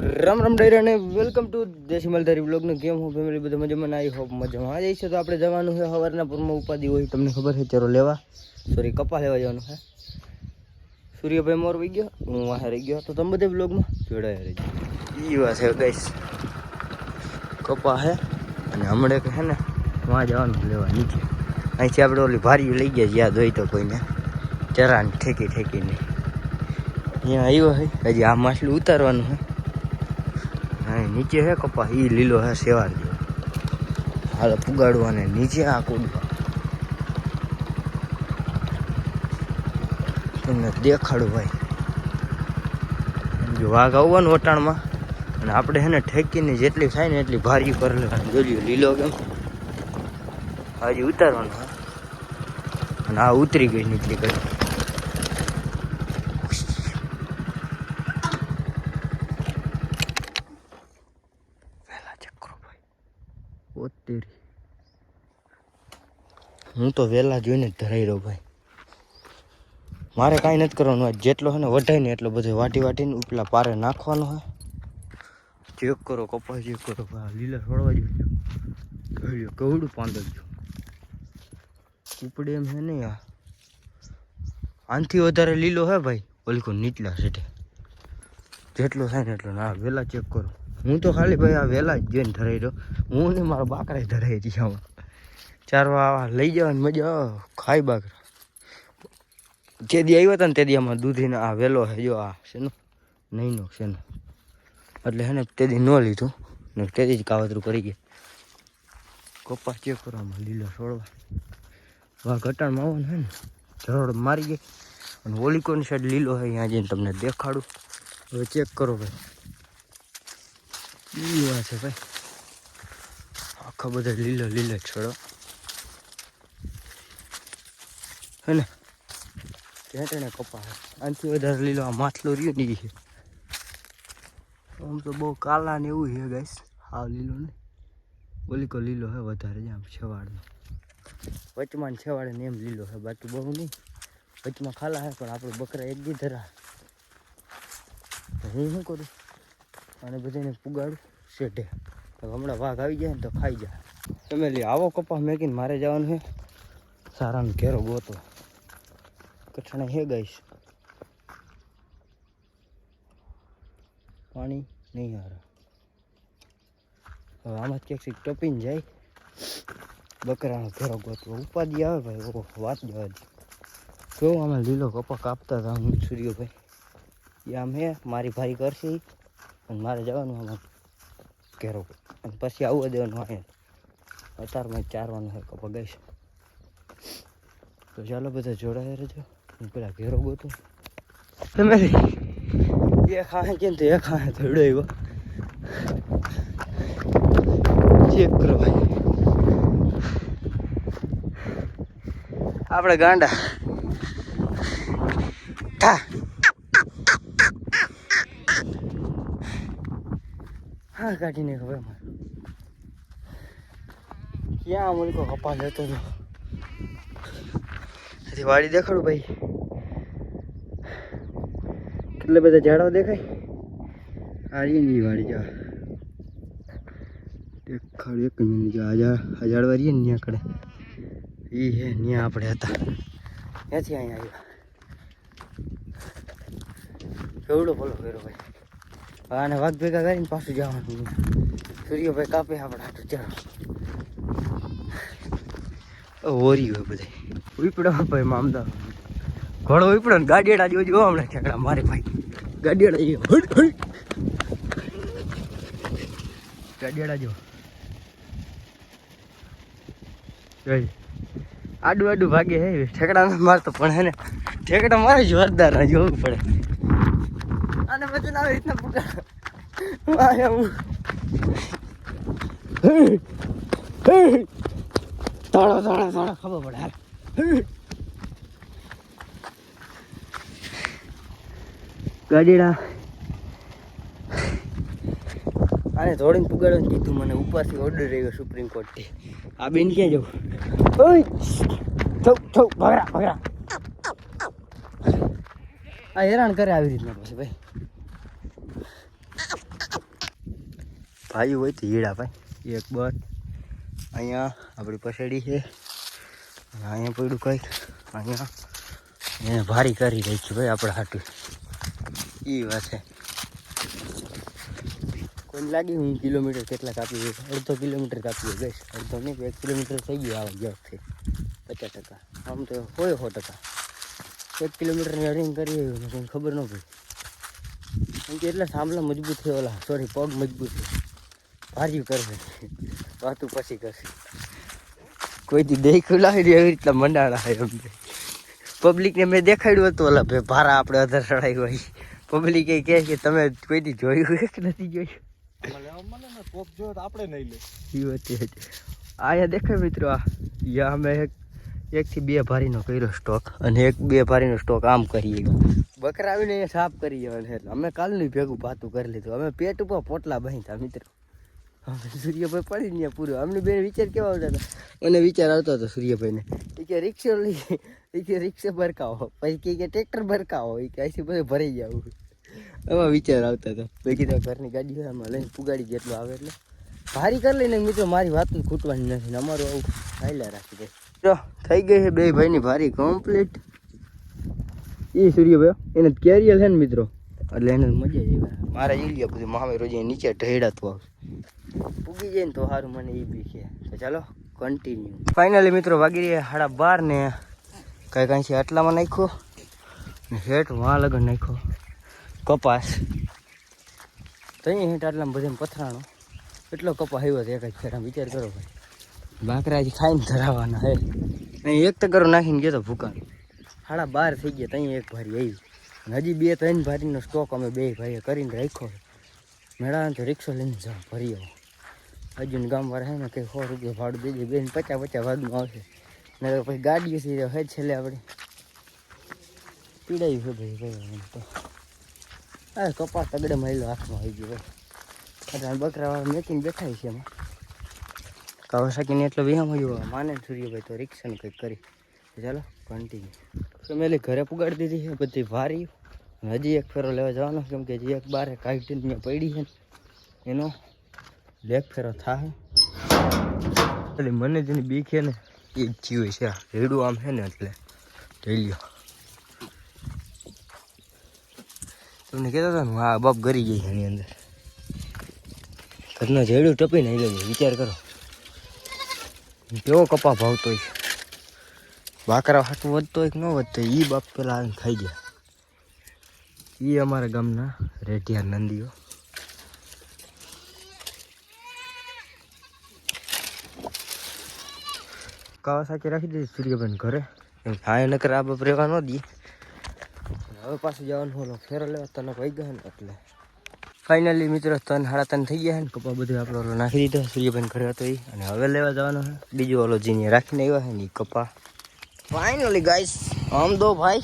રામ રામ ડાયરા ને welcome to દેશી માલધારી બ્લોગનો કેમ હું ફેમિલી બધા મજામાં આવી હોપ મજામાં આ જઈશું તો આપણે જવાનું છે સવારના પૂરમાં ઉપાધિ હોય તમને ખબર છે ચારો લેવા સોરી કપા લેવા જવાનું છે સૂર્યભાઈ મોર વહી ગયો હું વાહે રહી ગયો તો તમે બધા બ્લોગમાં જોડાયા રહેજો એ વાત છે ગાઈસ કપા છે અને હમણાં કે છે ને વાં જવાનું લેવા નીચે અહીંથી આપણે ઓલી ભારી લઈ ગયા યાદ હોય તો કોઈને ચરાને ઠેકીને અહીંયા આવ્યો છે હજી આ માછલું ઉતારવાનું છે હા નીચે હે કપા એ લીલો હે સેવાર જેવો હાલ પુગાડવાને નીચે આ કૂદવા તમને દેખાડું ભાઈ જો વાઘ આવવાનું વટાણમાં અને આપણે છે ને ઠેકીને જેટલી થાય ને એટલી ભારી કરી લેવાની જોયું લીલો કેમ હજી ઉતારવાનું હા અને આ ઉતરી ગઈ નીકળી ગઈ હું તો વહેલા જોઈને જ ધરાઈ રહ્યો ભાઈ મારે કાંઈ નથી કરવાનું જેટલો છે ને વઢાય ને એટલો બધો વાટીને ઉપલા પારે નાખવાનો હોય ચેક કરો કપાસ ચેક કરો ભાઈ લીલા છોડવા જોઈએ કવડું પાંદડજો ઉપડે એમ છે નહીં આ આનથી વધારે લીલો હે ભાઈ ઓલીકો નીચલા સેટે જેટલો થાય ને એટલો ના વહેલા ચેક કરો હું તો ખાલી ભાઈ આ વહેલા જ જોઈને ધરાઈ રહ્યો હું ને મારા બાકરા ધરાઈ રહ્યા ચારવા લઈ જવાની મજા ખાઈ બાકરા જે દી આવ્યા હતા ને તે દી આમાં દૂધીને આ વહેલો છે જો આ શેનો નહીંનો શેનો એટલે હે ને તે દી ન લીધું ને તે દી જ કાવતરું કરી ગયા કપાસ ચેક કરવામાં લીલો છોડવા વાહ ઘટાણમાં આવો ને હે ને જરોડ મારી ગઈ અને ઓલીકોની સાઈડ લીલો છે અહીંયા જઈને તમને દેખાડું હવે ચેક કરો ભાઈ લીલો છે ભાઈ આખા બધા લીલો છોડો હે ને ટેણે કપા આનાથી વધારે લીલો આ માથલો રહ્યો નહીં છે આમ તો બહુ કાલા ને એવું છે ગાઈસ હાવ લીલો ને ઓલીકો લીલો છે વધારે જ આમ છેવાડનો વચમાં છેવાડે ને એમ લીલો છે બાકી બહુ નહીં વચમાં ખાલા છે પણ આપણે બકરા એક દી ધરા તો હું શું કરું અને બધાને પુગાડું શેઢે તો હમણાં વાઘ આવી જાય ને તો ખાઈ જાય તમે લે આવો કપા મેકીને મારે જવાનું છે સારાનો ઘેરો ગોતો કઠણા હે ગાઈશ પાણી નહીં હારા હવે આમાં ક્યાંક ટપીને જાય બકરાનો ઘેરો ગોતવો ઉપાધિ આવે ભાઈ ઓ વાત જવા દે કેવું આમાં લીલો કપા કાપતા હતા હું સૂર્યભાઈ એ આમ હે મારી ભાઈ કરશે અને મારે જવાનું આમાં ઘેરો અને પછી આવવા દેવાનું આવે અત્યારમાં ચારવાનું હોય કપા ગઈશ તો ચાલો બધા જોડાયા રહેજો હું પેલા ઘેરો ગોતું તમે એ ખાહે કેમ તો એ ખાહે થોડો એવો ચેક કરો ભાઈ આપણે ગાંડા હા કાઢીને ખબર મારે ક્યાં મુલકો કપા લેતો હતો વાડી દેખાડું ભાઈ કેટલા બધા ઝાડવા દેખાય આર્યની વાડી જા દેખાડું એક મિનિટ જો આ ઝાડવા રહીએ ને ત્યાં કડે એ હે ત્યાં આપણે હતા ત્યાંથી અહીંયા આવ્યા કેવડો ભલો કર્યો ભાઈ આને વાઘ ભેગા કરીને પાછું જવાનું સૂર્યભાઈ કાપે આપણે હાટું ચાલો ઓરી હોય બધા ઉપડો ભાઈ મામદા ઘોડો ઉપડો ને ગાડીડા જોજો હમણાં ઠેકડા મારે ભાઈ ગાડીડા ગાડીડા જો આડું ભાગે હે ઠેકડા ન મારતો પણ હે ને ઠેકડા મારે જોરદાર ના જોવું પડે આને પછી આવી રીતના પુકાર થોડા ખબર પડે હાલ ગાડીડા આને થોડીને પુગાડવાનું કીધું મને ઉપરથી ઓર્ડર રહ્યો સુપ્રીમ કોર્ટથી આ બેન ક્યાં જવું ભગરા આ હેરાન કરે આવી રીતના પછી ભાઈ ભાઈ હોય તો હીડા ભાઈ એક બસ અહીંયા આપણી પસેડી છે અને અહીંયા પડ્યું કંઈક અહીંયા એને ભારી કરી રહી છે ભાઈ આપણે હાટું એ વાત છે કોઈને લાગી હું કિલોમીટર કેટલા કાપી ગઈ અડધો કિલોમીટર કાપી ગઈ અડધો નહીં 1 કિલોમીટર થઈ ગયું આવે ગેપથી 50% આમ તો હોય 100% 1 કિલોમીટરની રનિંગ કરી કંઈ ખબર ન પડી કેમ કે એટલા સાંભળા મજબૂત છે ઓલા સોરી પગ મજબૂત છે ભારી કરશે વાતું પછી કરશે કોઈથી દેખ્યું લાવી એવી રીતના મંડાણા હોય અમને પબ્લિકને મેં દેખાડ્યું હતું ઓલા ભાઈ ભારા આપણે અધર ચડાવી હોય પબ્લિકે કહે કે તમે કોઈથી જોયું કે નથી જોયું આપણે નહીં લે આયા દેખાય મિત્રો આ અમે એકથી 2 ભારીનો કર્યો સ્ટોક અને 2 ભારીનો સ્ટોક આમ કરીએ બકરા આવીને એ સાફ કરી જવાનું એટલે અમે કાલનું ભેગું પાતું કરી લીધું અમે પેટ ઉપર પોટલા બાંધ્યા મિત્રો સૂર્યભાઈ પડી ને પૂરું અમને બે વિચાર કેવા આવતા હતા અને વિચાર આવતો હતો સૂર્યભાઈને એ કે રિક્ષો લઈ એ કે રિક્ષા ભરકાવો પછી કે ટ્રેક્ટર ભરકાવો એ કે અહીંથી બધું ભરાઈ જવું એમાં વિચાર આવતા હતા પછી કીધું ઘરની ગાડી હોય આમાં લઈને પુગાડી જેટલો આવે એટલે ભારી કરી લઈને મિત્રો મારી વાત ખૂટવાની નથી ને અમારું આવું હાઈલા રાખી દે તો થઈ ગઈ છે 2 ભાઈની ભારી કમ્પ્લીટ એ સૂર્યભાઈ એને કેરિયર છે ને મિત્રો એટલે એને મજા જ આવે મારે ઈલિયા બધું મામે રોજ નીચે ઢેડાતું આવશે ઉગી જાય ને તો સારું મને એ બી છે તો ચાલો કન્ટિન્યુ ફાઇનલી મિત્રો વાગી રહ્યા 12:30 ને કાંઈ છે આટલામાં નાખ્યો ને હેઠ વાં લગન નાખ્યો કપાસ તો અહીં હેઠ આટલામાં બધાને પથરાણો એટલો કપાસ આવ્યો હતો એક જ ફેરા વિચાર કરો ભાઈ બાકરાજી ખાઈને ધરાવવાના હે અહીં 1 તગરો નાખીને ગયો તો ભૂકા 12:30 થઈ ગયા ત્યાં એક ભારી આવી અને હજી 2-3 ભારીનો સ્ટોક અમે 2 ભાઈએ કરીને રાખ્યો મેળા તો રિક્ષો લઈને જાઓ ભરી આવો હજુ ગામવાળા હે ને કંઈ 100 રૂપિયા ભાડું દેજે બેન 50 ભાગમાં આવશે ને પછી ગાડીઓ છે હે છેલ્લે આપણે પીડાયું છે ભાઈ તો હા કપાસ તગડે મહિલો હાથમાં આવી ગયો ભાઈ બકરાવાળા મેકીને બેઠા છે એમાં કાવાસાકીને એટલો વિહામ આવ્યો માને સૂર્યભાઈ તો રિક્ષાને કંઈક કરી ચાલો કન્ટિન્યુ ફેમિલી ઘરે પુગાડી દીધી છે બધી ભારી હજી એક ફેરો લેવા જવાનો કેમ કે હજી 1 કાઢીને ત્યાં પડી છે એનો લેગ ફેરો થાય એટલે મને જેની બીક છે ને એ જ જીવે છે રેડું આમ છે ને એટલે જોઈ લ્યો તમને કહેતા હતા ને હા બાપ ગરી ગઈ છે એની અંદર ઘરનો જેડું ટપીને આવી ગયું વિચાર કરો કેવો કપા ભાવતો હોય બાકરા હાથું વધતો હોય કે ન વધતો હોય એ બાપ પેલા આવીને ખાઈ ગયા એ અમારા ગામના રેઢિયા નંદીઓ કાવાસાકી રાખી દીધી સૂર્યભાઈ ઘરે હા નકર આ બાપ રહેવા ન દઈએ હવે પાછું જવાનું હોલો ફેરો લેવા તને વહી ગયા ને એટલે ફાઇનલી મિત્રો 3-3:30 થઈ ગયા ને કપા બધું આપણે ઓલો નાખી દીધો સૂર્યભાઈ ઘરે હતો એ અને હવે લેવા જવાનો છે બીજો ઓલો જીને રાખીને આવ્યા છે ને એ કપા फाइनली गाइस हम 2 भाई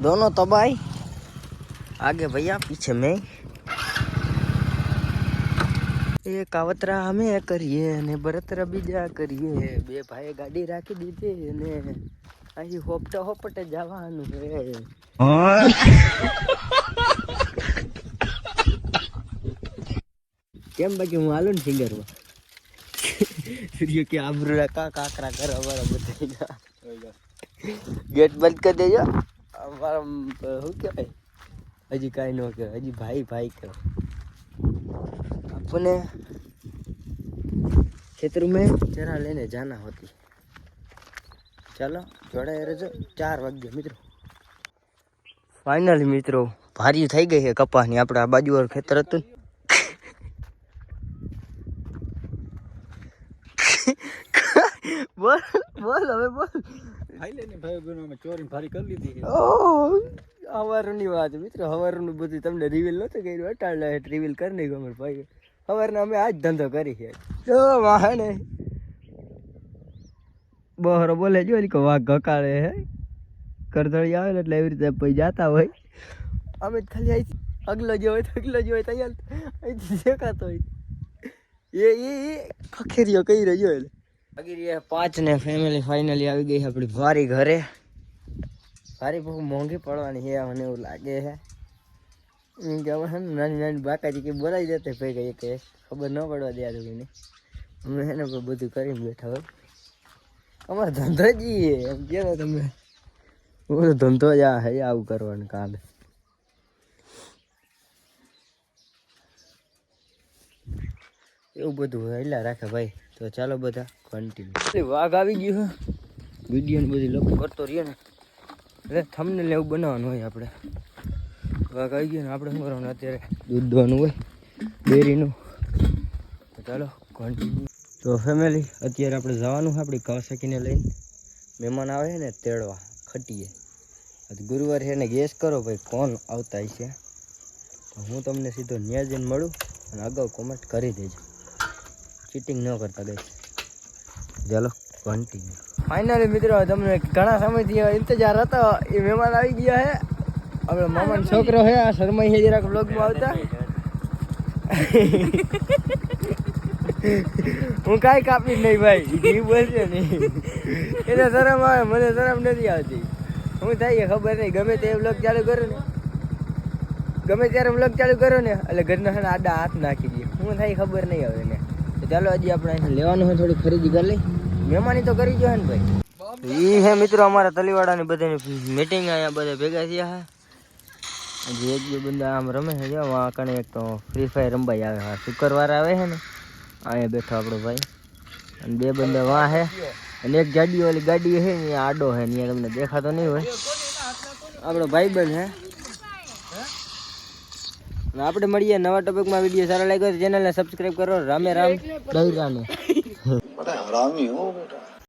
दोनों तबाही आगे भैया पीछे मैं ये कावतरा हमें करिए ने बरतरा बीजा करिए 2 भाई गाड़ी राखी दीधी ने અહીં હોપટે જવાનું છે કેમ બાકી હું હાલું ને સિંગરમાં સૂર્ય કે આબરૂ કાકરા કરે અમારા બધા गेट बंद कर देજો અમારા શું કહેવાય હજી કાંઈ ન કહેવાય હજી ભાઈ ભાઈ કહેવાય अपने खेतर में चरा लेने जाना होती चलो जोड़े रहो 4 वागे मित्रों फाइनली मित्रों भारी થઈ ગઈ છે કપાસની આપણે આ બાજુ વાળું ખેતર હતું બોલ બોલ હવે બોલ ફાઇનલી ભાઈ બહેનો અમે ચોરી ભારી કરી લીધી છે હવારની વાત મિત્રો હવારનું બધું તમને રિવીલ નહોતું કર્યું અટાળે રિવીલ કરી નાખ્યું અમારે ભાઈ હવારના અમે આજ ધંધો કરી છે જો વાહને બહરો બોલે જો કે વાઘ ગકાળે હે કરધળી આવે ને એટલે એવી રીતે પછી જાતા હોય અમે ખાલી અહીં અગલો જો હોય તો અગલો જો હોય તૈયાર અહીંથી દેખાતો હોય એ ખખેરીઓ કઈ રહ્યો એટલે બાકી રહ્યા 5 ને ફેમિલી ફાઇનલી આવી ગઈ આપણી ભારી ઘરે ભારી બહુ મોંઘી પડવાની છે મને એવું લાગે છે એમ કે અમે નાની નાની બાકાજી કે બોલાવી દેતે ભેગા એક ખબર ન પડવા દે તો કોઈને અમે એને બધું કરીને બેઠા હોય અમારો ધંધો જ ઈ એમ કહો તમે હું ધંધો જ આ હે આવું કરવાનું કામ એવું બધું હેલા રાખે ભાઈ તો ચાલો બધા કન્ટિન્યુ વાઘ આવી ગયું છે વિડીયો ને બધી લોકો કરતો રહીએ ને એટલે થંબનેલ એવું બનાવવાનું હોય આપણે વાઘ આવી ગયો ને આપણે શું કરવાનું અત્યારે દૂધ દોવાનું હોય ડેરીનું તો ચાલો કન્ટિન્યુ તો ફેમિલી અત્યારે આપણે જવાનું છે આપણી કાવસાકીને લઈને મહેમાન આવે છે ને તેડવા ખટીએ ગુરુવાર છે ને ગેસ કરો ભાઈ કોણ આવતા હશે તો હું તમને સીધો ન્યા જઈને મળું અને અગાઉ કોમેન્ટ કરી દેજો ચીટિંગ ન કરતા ગઈ ચાલો કન્ટિન્યુ ફાઇનલી મિત્રો તમને ઘણા સમયથી ઇંતજાર હતો એ મહેમાન આવી ગયા છે આપણે મામાનો છોકરો છે આ શર્માઈ છે જરાક બ્લોગમાં આવતા હું કાંઈ કાપી નહીં ભાઈ જી બોલશે નહીં એને શરમ આવે મને શરમ નથી આવતી હું થાય ખબર નહીં ગમે તે બ્લોગ ચાલુ કરો ને ગમે ત્યારે બ્લોગ ચાલુ કરો ને એટલે ઘરના છે ને આડા હાથ નાખી દઈએ હું થાય ખબર નહીં આવે ને તો ચાલો હજી આપણે લેવાનું હોય થોડી ખરીદી કરી લઈ મહેમાની તો કરી જોઈએ ને ભાઈ એ હે મિત્રો અમારા તલીવાડાની બધાની મીટિંગ અહીંયા બધા ભેગા થયા છે હજી એક બે બંદા આમ રમે છે જો આ કણે એક તો ફ્રી ફાયર રમવાઈ આવે હા શુક્રવાર આવે છે ને અહીંયા બેઠો આપણો ભાઈ અને બે બંદા વાં છે અને એક ગાડી વાળી ગાડી છે ને આડો છે ને તમને દેખાતો નહીં હોય આપણો ભાઈબંધ છે આપણે મળીએ નવા ટોપિકમાં વિડીયો સારા લાગ્યો તો ચેનલને સબસ્ક્રાઇબ કરો રામે રામ દહીરાને बड़ा हरामी हो बेटा